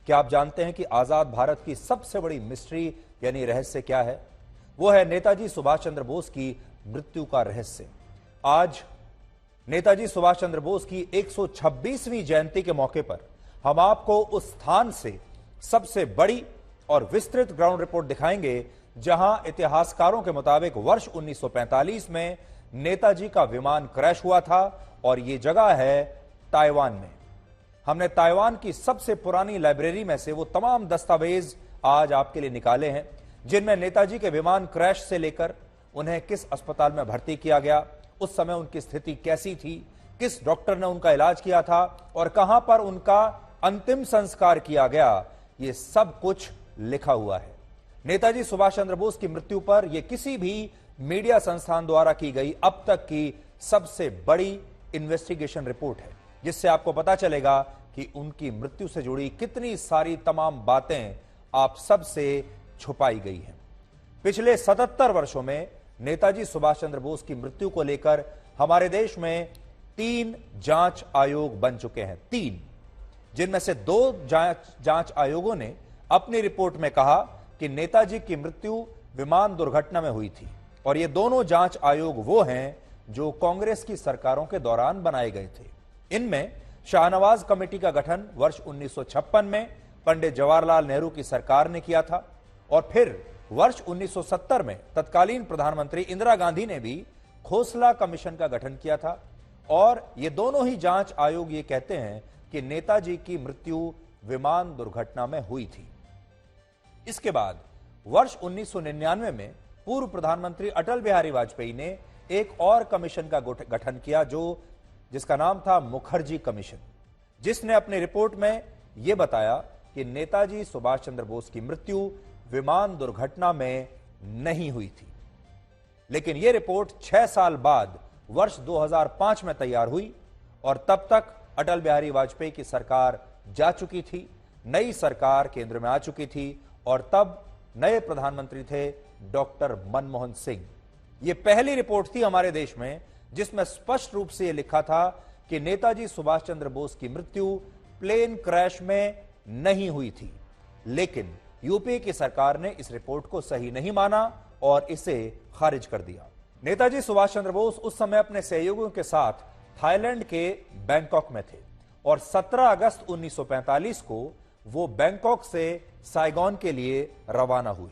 क्या आप जानते हैं कि आजाद भारत की सबसे बड़ी मिस्ट्री यानी रहस्य क्या है? वो है नेताजी सुभाष चंद्र बोस की मृत्यु का रहस्य। आज नेताजी सुभाष चंद्र बोस की 126वीं जयंती के मौके पर हम आपको उस स्थान से सबसे बड़ी और विस्तृत ग्राउंड रिपोर्ट दिखाएंगे जहां इतिहासकारों के मुताबिक वर्ष 1945 में नेताजी का विमान क्रैश हुआ था और यह जगह है ताइवान में। हमने ताइवान की सबसे पुरानी लाइब्रेरी में से वो तमाम दस्तावेज आज आपके लिए निकाले हैं जिनमें नेताजी के विमान क्रैश से लेकर उन्हें किस अस्पताल में भर्ती किया गया, उस समय उनकी स्थिति कैसी थी, किस डॉक्टर ने उनका इलाज किया था और कहां पर उनका अंतिम संस्कार किया गया, ये सब कुछ लिखा हुआ है। नेताजी सुभाष चंद्र बोस की मृत्यु पर यह किसी भी मीडिया संस्थान द्वारा की गई अब तक की सबसे बड़ी इन्वेस्टिगेशन रिपोर्ट है, जिससे आपको पता चलेगा कि उनकी मृत्यु से जुड़ी कितनी सारी तमाम बातें आप सबसे छुपाई गई हैं। पिछले 77 वर्षों में नेताजी सुभाष चंद्र बोस की मृत्यु को लेकर हमारे देश में 3 जांच आयोग बन चुके हैं, 3, जिनमें से 2 जांच आयोगों ने अपनी रिपोर्ट में कहा कि नेताजी की मृत्यु विमान दुर्घटना में हुई थी और ये दोनों जांच आयोग वो हैं जो कांग्रेस की सरकारों के दौरान बनाए गए थे। इनमें शाहनवाज कमेटी का गठन वर्ष 1956 में पंडित जवाहरलाल नेहरू की सरकार ने किया था और फिर वर्ष 1970 में तत्कालीन प्रधानमंत्री इंदिरा गांधी ने भी खोसला कमीशन का गठन किया था और ये दोनों ही जांच आयोग ये कहते हैं कि नेताजी की मृत्यु विमान दुर्घटना में हुई थी। इसके बाद वर्ष 1999 में पूर्व प्रधानमंत्री अटल बिहारी वाजपेयी ने एक और कमीशन का गठन किया जिसका नाम था मुखर्जी कमीशन, जिसने अपनी रिपोर्ट में यह बताया कि नेताजी सुभाष चंद्र बोस की मृत्यु विमान दुर्घटना में नहीं हुई थी। लेकिन यह रिपोर्ट 6 साल बाद वर्ष 2005 में तैयार हुई और तब तक अटल बिहारी वाजपेयी की सरकार जा चुकी थी, नई सरकार केंद्र में आ चुकी थी और तब नए प्रधानमंत्री थे डॉक्टर मनमोहन सिंह। यह पहली रिपोर्ट थी हमारे देश में जिसमें स्पष्ट रूप से यह लिखा था कि नेताजी सुभाष चंद्र बोस की मृत्यु प्लेन क्रैश में नहीं हुई थी। लेकिन यूपीए की सरकार ने इस रिपोर्ट को सही नहीं माना और इसे खारिज कर दिया। नेताजी सुभाष चंद्र बोस उस समय अपने सहयोगियों के साथ थाईलैंड के बैंकॉक में थे और 17 अगस्त 1945 को वो बैंकॉक से साइगॉन के लिए रवाना हुए।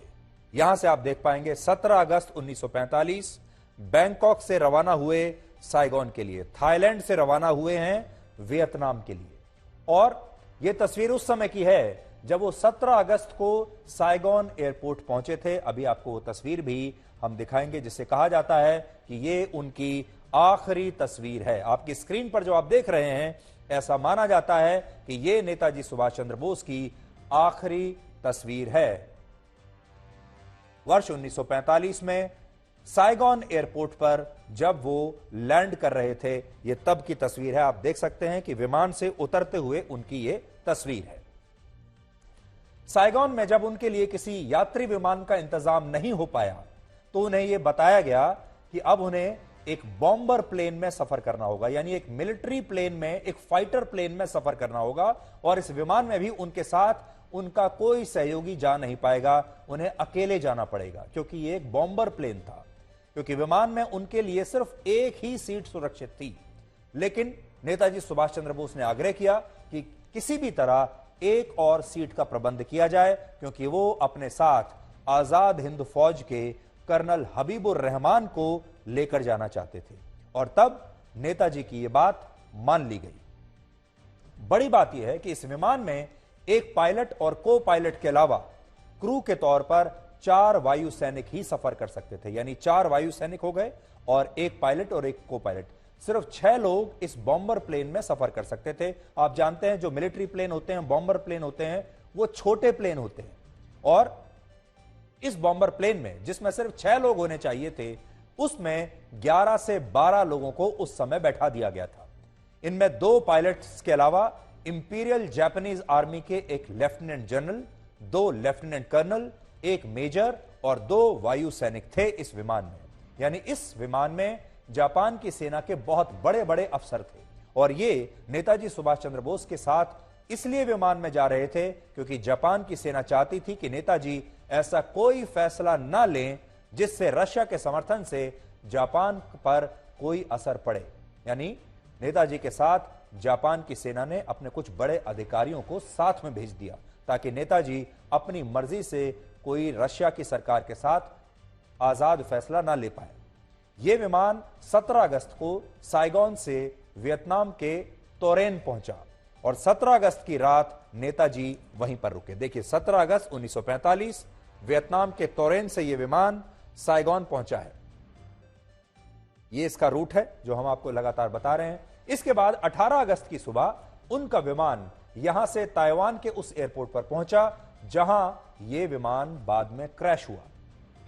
यहां से आप देख पाएंगे 17 अगस्त 1945 बैंकॉक से रवाना हुए साइगॉन के लिए, थाईलैंड से रवाना हुए हैं वियतनाम के लिए। और यह तस्वीर उस समय की है जब वो 17 अगस्त को साइगॉन एयरपोर्ट पहुंचे थे। अभी आपको वो तस्वीर भी हम दिखाएंगे जिसे कहा जाता है कि ये उनकी आखिरी तस्वीर है। आपकी स्क्रीन पर जो आप देख रहे हैं, ऐसा माना जाता है कि ये नेताजी सुभाष चंद्र बोस की आखिरी तस्वीर है। वर्ष 1945 में साइगॉन एयरपोर्ट पर जब वो लैंड कर रहे थे, ये तब की तस्वीर है। आप देख सकते हैं कि विमान से उतरते हुए उनकी ये तस्वीर है। साइगॉन में जब उनके लिए किसी यात्री विमान का इंतजाम नहीं हो पाया तो उन्हें यह बताया गया कि अब उन्हें एक बॉम्बर प्लेन में सफर करना होगा, यानी एक मिलिट्री प्लेन में, एक फाइटर प्लेन में सफर करना होगा और इस विमान में भी उनके साथ उनका कोई सहयोगी जा नहीं पाएगा, उन्हें अकेले जाना पड़ेगा क्योंकि ये एक बॉम्बर प्लेन था, क्योंकि विमान में उनके लिए सिर्फ एक ही सीट सुरक्षित थी। लेकिन नेताजी सुभाष चंद्र बोस ने आग्रह किया कि किसी भी तरह एक और सीट का प्रबंध किया जाए क्योंकि वो अपने साथ आजाद हिंद फौज के कर्नल हबीबुर रहमान को लेकर जाना चाहते थे और तब नेताजी की यह बात मान ली गई। बड़ी बात यह है कि इस विमान में एक पायलट और को पायलट के अलावा क्रू के तौर पर 4 वायु सैनिक ही सफर कर सकते थे, यानी 4 वायु सैनिक हो गए और एक पायलट और एक को पायलट। सिर्फ 6 लोग इस बॉम्बर प्लेन में सफर कर सकते थे। आप जानते हैं जो मिलिट्री प्लेन होते हैं, बॉम्बर प्लेन होते हैं, वो छोटे प्लेन होते हैं और इस बॉम्बर प्लेन में जिसमें सिर्फ 6 लोग होने चाहिए थे, उसमें 11 से 12 लोगों को उस समय बैठा दिया गया था। इनमें 2 पायलट्स के अलावा इंपीरियल जापानीज आर्मी के एक lieutenant general, 2 lieutenant colonel, 1 major और 2 वायु सैनिक थे इस विमान में। यानी इस विमान में जापान की सेना के बहुत बड़े बड़े अफसर थे और ये नेताजी सुभाष चंद्र बोस के साथ इसलिए विमान में जा रहे थे क्योंकि जापान की सेना चाहती थी कि नेताजी ऐसा कोई फैसला न लें जिससे रशिया के समर्थन से जापान पर कोई असर पड़े। यानी नेताजी के साथ जापान की सेना ने अपने कुछ बड़े अधिकारियों को साथ में भेज दिया ताकि नेताजी अपनी मर्जी से कोई रशिया की सरकार के साथ आजाद फैसला ना ले पाए। यह विमान 17 अगस्त को साइगोन से वियतनाम के तोरेन पहुंचा और 17 अगस्त की रात नेताजी वहीं पर रुके। देखिए 17 अगस्त 1945 वियतनाम के तोरेन से यह विमान साइगोन पहुंचा है। यह इसका रूट है जो हम आपको लगातार बता रहे हैं। इसके बाद 18 अगस्त की सुबह उनका विमान यहां से ताइवान के उस एयरपोर्ट पर पहुंचा जहां यह विमान बाद में क्रैश हुआ।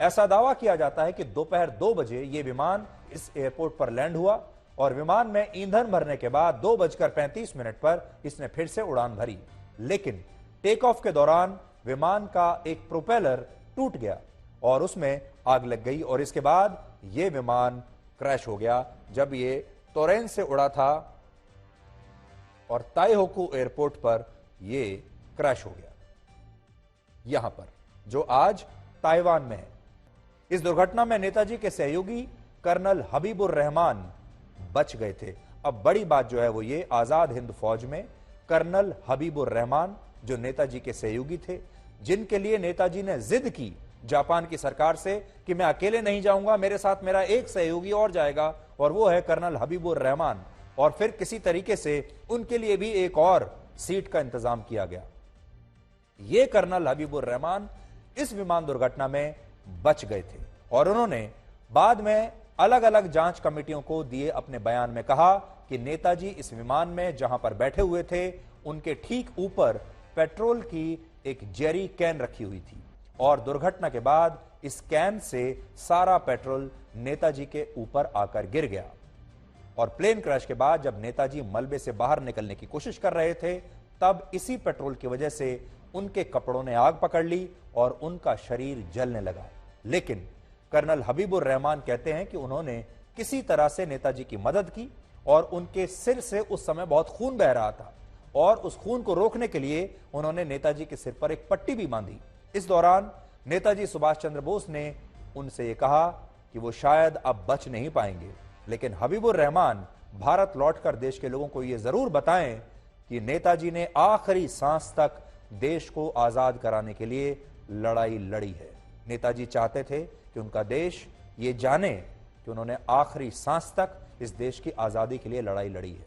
ऐसा दावा किया जाता है कि दोपहर 2 बजे यह विमान इस एयरपोर्ट पर लैंड हुआ और विमान में ईंधन भरने के बाद 2:35 पर इसने फिर से उड़ान भरी, लेकिन टेक ऑफ के दौरान विमान का एक प्रोपेलर टूट गया और उसमें आग लग गई और इसके बाद यह विमान क्रैश हो गया जब यह तोरेन से उड़ा था और ताइहोकू एयरपोर्ट पर यह क्रैश हो गया, यहां पर जो आज ताइवान में है। इस दुर्घटना में नेताजी के सहयोगी कर्नल हबीबुर रहमान बच गए थे। अब बड़ी बात जो है वो ये, आजाद हिंद फौज में कर्नल हबीबुर रहमान जो नेताजी के सहयोगी थे, जिनके लिए नेताजी ने जिद की जापान की सरकार से कि मैं अकेले नहीं जाऊंगा, मेरे साथ मेरा एक सहयोगी और जाएगा और वो है कर्नल हबीबुर रहमान, और फिर किसी तरीके से उनके लिए भी एक और सीट का इंतजाम किया गया। ये कर्नल हबीबुर रहमान इस विमान दुर्घटना में बच गए थे और उन्होंने बाद में अलग अलग जांच कमेटियों को दिए अपने बयान में कहा कि नेताजी इस विमान में जहां पर बैठे हुए थे उनके ठीक ऊपर पेट्रोल की एक जेरी कैन रखी हुई थी और दुर्घटना के बाद इस कैन से सारा पेट्रोल नेताजी के ऊपर आकर गिर गया और प्लेन क्रैश के बाद जब नेताजी मलबे से बाहर निकलने की कोशिश कर रहे थे तब इसी पेट्रोल की वजह से उनके कपड़ों ने आग पकड़ ली और उनका शरीर जलने लगा। लेकिन कर्नल हबीबुर रहमान कहते हैं कि उन्होंने किसी तरह से नेताजी की मदद की और उनके सिर से उस समय बहुत खून बह रहा था और उस खून को रोकने के लिए उन्होंने नेताजी के सिर पर एक पट्टी भी बांधी। इस दौरान नेताजी सुभाष चंद्र बोस ने उनसे यह कहा कि वो शायद अब बच नहीं पाएंगे, लेकिन हबीबुर रहमान भारत लौटकर देश के लोगों को यह जरूर बताएं कि नेताजी ने आखिरी सांस तक देश को आजाद कराने के लिए लड़ाई लड़ी है। नेताजी चाहते थे कि उनका देश ये जाने कि उन्होंने आखिरी सांस तक इस देश की आजादी के लिए लड़ाई लड़ी है।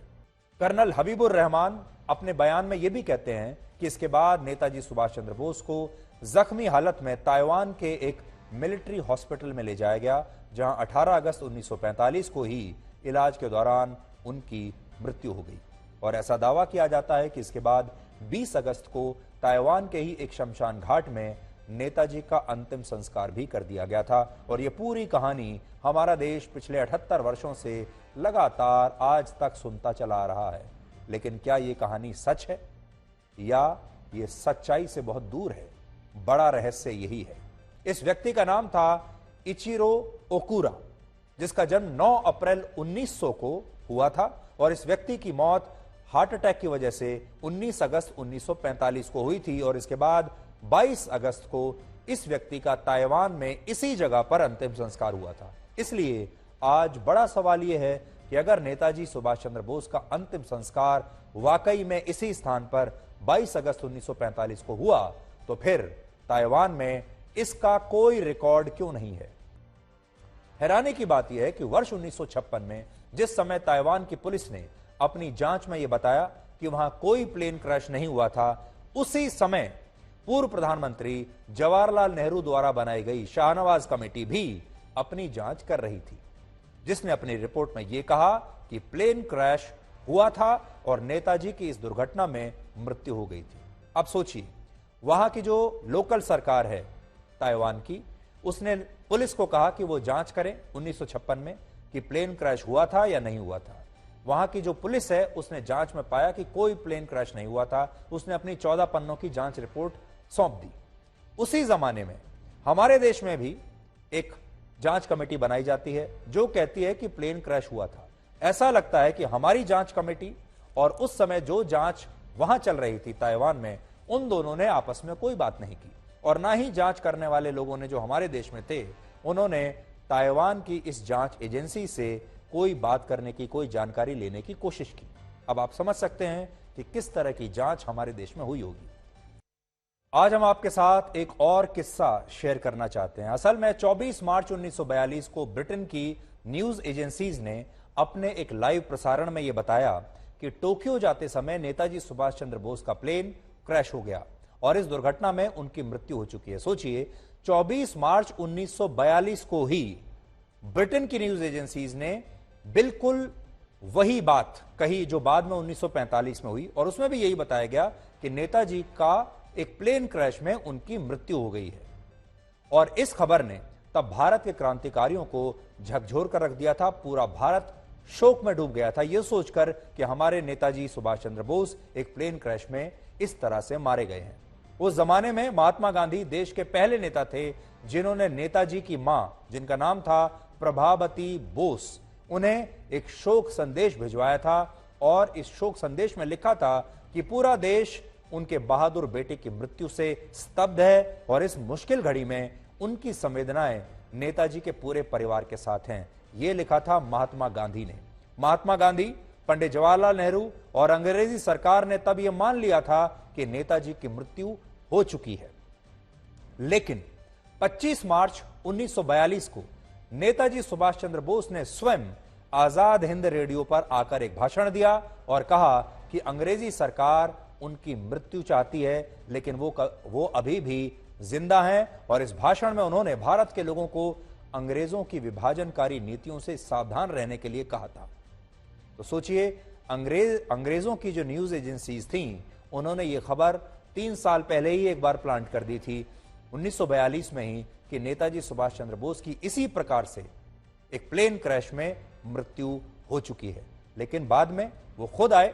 कर्नल हबीबुर रहमान अपने बयान में यह भी कहते हैं कि इसके बाद नेताजी सुभाष चंद्र बोस को जख्मी हालत में ताइवान के एक मिलिट्री हॉस्पिटल में ले जाया गया, जहां 18 अगस्त 1945 को ही इलाज के दौरान उनकी मृत्यु हो गई और ऐसा दावा किया जाता है कि इसके बाद 20 अगस्त को ताइवान के ही एक शमशान घाट में नेताजी का अंतिम संस्कार भी कर दिया गया था। और यह पूरी कहानी हमारा देश पिछले 78 वर्षों से लगातार आज तक सुनता चला आ रहा है, लेकिन क्या यह कहानी सच है या यह सच्चाई से बहुत दूर है? बड़ा रहस्य यही है। इस व्यक्ति का नाम था इचिरो ओकुरा, जिसका जन्म 9 अप्रैल 1900 को हुआ था और इस व्यक्ति की मौत हार्ट अटैक की वजह से 19 अगस्त 1945 को हुई थी और इसके बाद 22 अगस्त को इस व्यक्ति का ताइवान में इसी जगह पर अंतिम संस्कार हुआ था। इसलिए आज बड़ा सवाल यह है कि अगर नेताजी सुभाष चंद्र बोस का अंतिम संस्कार वाकई में इसी स्थान पर 22 अगस्त 1945 को हुआ तो फिर ताइवान में इसका कोई रिकॉर्ड क्यों नहीं है? हैरानी की बात यह है कि वर्ष 1956 में जिस समय ताइवान की पुलिस ने अपनी जांच में यह बताया कि वहां कोई प्लेन क्रैश नहीं हुआ था, उसी समय पूर्व प्रधानमंत्री जवाहरलाल नेहरू द्वारा बनाई गई शाहनवाज कमेटी भी अपनी जांच कर रही थी, जिसने अपनी रिपोर्ट में यह कहा कि प्लेन क्रैश हुआ था और नेताजी की इस दुर्घटना में मृत्यु हो गई थी। अब सोचिए, वहां की जो लोकल सरकार है ताइवान की, उसने पुलिस को कहा कि वो जांच करें 1956 में कि प्लेन क्रैश हुआ था या नहीं हुआ था। वहां की जो पुलिस है उसने जांच में पाया कि कोई प्लेन क्रैश नहीं हुआ था। उसने अपनी 14 पन्नों की जांच रिपोर्ट सौंप दी। उसी जमाने में हमारे देश में भी एक जांच कमेटी बनाई जाती है जो कहती है कि प्लेन क्रैश हुआ था। ऐसा लगता है कि हमारी जांच कमेटी और उस समय जो जांच वहां चल रही थी ताइवान में, उन दोनों ने आपस में कोई बात नहीं की और ना ही जांच करने वाले लोगों ने जो हमारे देश में थे उन्होंने ताइवान की इस जांच एजेंसी से कोई बात करने की, कोई जानकारी लेने की कोशिश की। अब आप समझ सकते हैं कि किस तरह की जांच हमारे देश में हुई होगी। आज हम आपके साथ एक और किस्सा शेयर करना चाहते हैं। असल में 24 मार्च 1942 को ब्रिटेन की न्यूज एजेंसीज ने अपने एक लाइव प्रसारण में यह बताया कि टोक्यो जाते समय नेताजी सुभाष चंद्र बोस का प्लेन क्रैश हो गया और इस दुर्घटना में उनकी मृत्यु हो चुकी है। सोचिए, 24 मार्च 1942 को ही ब्रिटेन की न्यूज एजेंसीज ने बिल्कुल वही बात कही जो बाद में 1945 में हुई और उसमें भी यही बताया गया कि नेताजी का एक प्लेन क्रैश में उनकी मृत्यु हो गई है। और इस खबर ने तब भारत के क्रांतिकारियों को झकझोर कर रख दिया था। पूरा भारत शोक में डूब गया था यह सोचकर कि हमारे नेताजी सुभाष चंद्र बोस एक प्लेन क्रैश में इस तरह से मारे गए हैं। उस जमाने में महात्मा गांधी देश के पहले नेता थे जिन्होंने नेताजी की मां, जिनका नाम था प्रभावती बोस, उन्हें एक शोक संदेश भिजवाया था और इस शोक संदेश में लिखा था कि पूरा देश उनके बहादुर बेटे की मृत्यु से स्तब्ध है और इस मुश्किल घड़ी में उनकी संवेदनाएं नेताजी के पूरे परिवार के साथ हैं। यह लिखा था महात्मा गांधी ने। महात्मा गांधी, पंडित जवाहरलाल नेहरू और अंग्रेजी सरकार ने तब यह मान लिया था कि नेताजी की मृत्यु हो चुकी है। लेकिन 25 मार्च 1942 को नेताजी सुभाष चंद्र बोस ने स्वयं आजाद हिंद रेडियो पर आकर एक भाषण दिया और कहा कि अंग्रेजी सरकार उनकी मृत्यु चाहती है लेकिन वो अभी भी जिंदा हैं। और इस भाषण में उन्होंने भारत के लोगों को अंग्रेजों की विभाजनकारी नीतियों से सावधान रहने के लिए कहा था। तो सोचिए, अंग्रेजों की जो न्यूज एजेंसीज थीं उन्होंने ये खबर 3 साल पहले ही एक बार प्लांट कर दी थी 1942 में ही कि नेताजी सुभाष चंद्र बोस की इसी प्रकार से एक प्लेन क्रैश में मृत्यु हो चुकी है। लेकिन बाद में वो खुद आए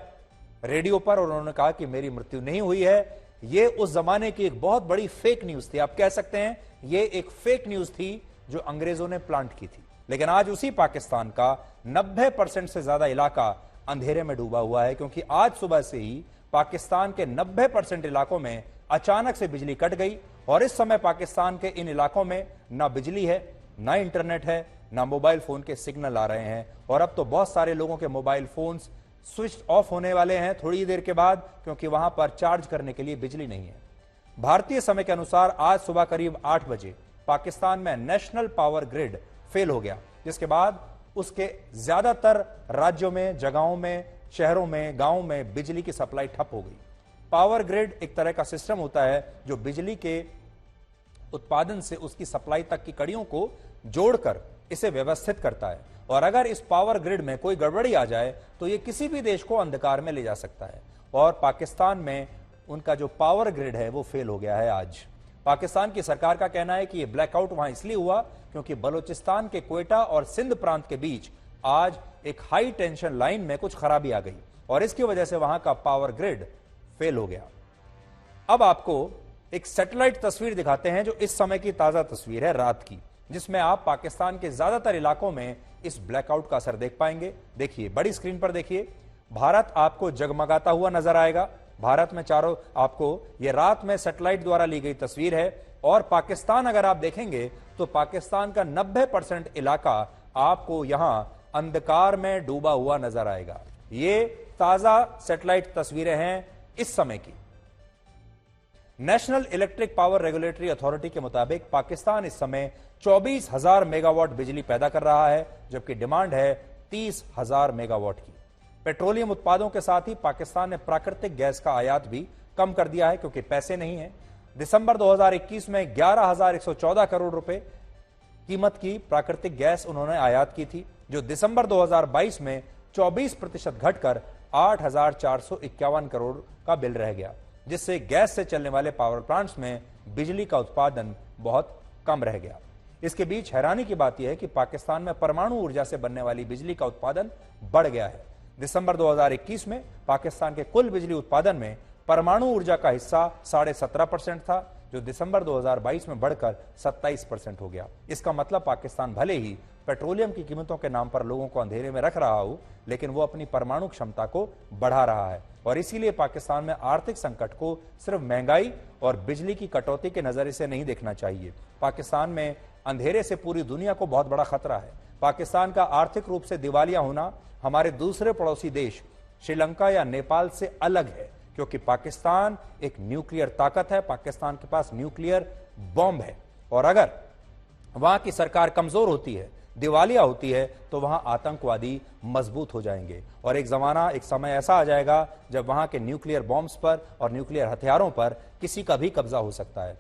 रेडियो पर और उन्होंने कहा कि मेरी मृत्यु नहीं हुई है। ये उस जमाने की एक बहुत बड़ी फेक न्यूज थी। आप कह सकते हैं ये एक फेक न्यूज थी जो अंग्रेजों ने प्लांट की थी। लेकिन आज उसी पाकिस्तान का 90% से ज्यादा इलाका अंधेरे में डूबा हुआ है क्योंकि आज सुबह से ही पाकिस्तान के 90% इलाकों में अचानक से बिजली कट गई और इस समय पाकिस्तान के इन इलाकों में ना बिजली है, ना इंटरनेट है, ना मोबाइल फोन के सिग्नल आ रहे हैं। और अब तो बहुत सारे लोगों के मोबाइल फोन्स स्विच ऑफ होने वाले हैं थोड़ी देर के बाद क्योंकि वहां पर चार्ज करने के लिए बिजली नहीं है। भारतीय समय के अनुसार आज सुबह करीब 8 बजे पाकिस्तान में नेशनल पावर ग्रिड फेल हो गया, जिसके बाद उसके ज्यादातर राज्यों में, जगहों में, शहरों में, गांवों में बिजली की सप्लाई ठप हो गई। पावर ग्रिड एक तरह का सिस्टम होता है जो बिजली के उत्पादन से उसकी सप्लाई तक की कड़ियों को जोड़कर इसे व्यवस्थित करता है और अगर इस पावर ग्रिड में कोई गड़बड़ी आ जाए तो यह किसी भी देश को अंधकार में ले जा सकता है। और पाकिस्तान में उनका जो पावर ग्रिड है वो फेल हो गया है। आज पाकिस्तान की सरकार का कहना है कि यह ब्लैकआउट वहां इसलिए हुआ क्योंकि बलूचिस्तान के क्वेटा और सिंध प्रांत के बीच आज एक हाई टेंशन लाइन में कुछ खराबी आ गई और इसकी वजह से वहां का पावर ग्रिड फेल हो गया। अब आपको एक सैटेलाइट तस्वीर दिखाते हैं जो इस समय की ताजा तस्वीर है रात की, जिसमें आप पाकिस्तान के ज्यादातर इलाकों में इस ब्लैकआउट का असर देख पाएंगे। देखिए, बड़ी स्क्रीन पर देखिए, भारत आपको जगमगाता हुआ नजर आएगा। भारत में चारों आपको यह रात में सैटेलाइट द्वारा ली गई तस्वीर है और पाकिस्तान अगर आप देखेंगे तो पाकिस्तान का 90% इलाका आपको यहां अंधकार में डूबा हुआ नजर आएगा। ये ताजा सैटेलाइट तस्वीरें हैं इस समय की। National electric power regulatory authority के मुताबिक पाकिस्तान इस समय 24,000 मेगावाट बिजली पैदा कर रहा है जबकि डिमांड है 30,000 मेगावाट की। पेट्रोलियम उत्पादों के साथ ही पाकिस्तान ने प्राकृतिक गैस का आयात भी कम कर दिया है क्योंकि पैसे नहीं है। दिसंबर 2021 में 11,114 करोड़ रुपए कीमत की प्राकृतिक गैस उन्होंने आयात की थी, जो दिसंबर 2022 में 24% घटकर 8,451 करोड़ का बिल रह गया, जिससे गैस से चलने वाले पावर प्लांट्स में बिजली का उत्पादन बहुत कम रह गया। इसके बीच हैरानी की बात यह है कि पाकिस्तान में परमाणु ऊर्जा से बनने वाली बिजली का उत्पादन बढ़ गया है। दिसंबर 2021 में पाकिस्तान के कुल बिजली उत्पादन में परमाणु ऊर्जा का हिस्सा 17.5% था जो दिसंबर 2022 में बढ़कर 27% हो गया। इसका मतलब पाकिस्तान भले ही पेट्रोलियम की कीमतों के नाम पर लोगों को अंधेरे में रख रहा हो, लेकिन वो अपनी परमाणु क्षमता को बढ़ा रहा है। और इसीलिए पाकिस्तान में आर्थिक संकट को सिर्फ महंगाई और बिजली की कटौती के नजरिए से नहीं देखना चाहिए। पाकिस्तान में अंधेरे से पूरी दुनिया को बहुत बड़ा खतरा है। पाकिस्तान का आर्थिक रूप से दिवालिया होना हमारे दूसरे पड़ोसी देश श्रीलंका या नेपाल से अलग है, क्योंकि पाकिस्तान एक न्यूक्लियर ताकत है। पाकिस्तान के पास न्यूक्लियर बॉम्ब है, और अगर वहां की सरकार कमजोर होती है, दिवालिया होती है, तो वहां आतंकवादी मजबूत हो जाएंगे। और एक समय ऐसा आ जाएगा जब वहां के न्यूक्लियर बॉम्ब्स पर और न्यूक्लियर हथियारों पर किसी का भी कब्जा हो सकता है।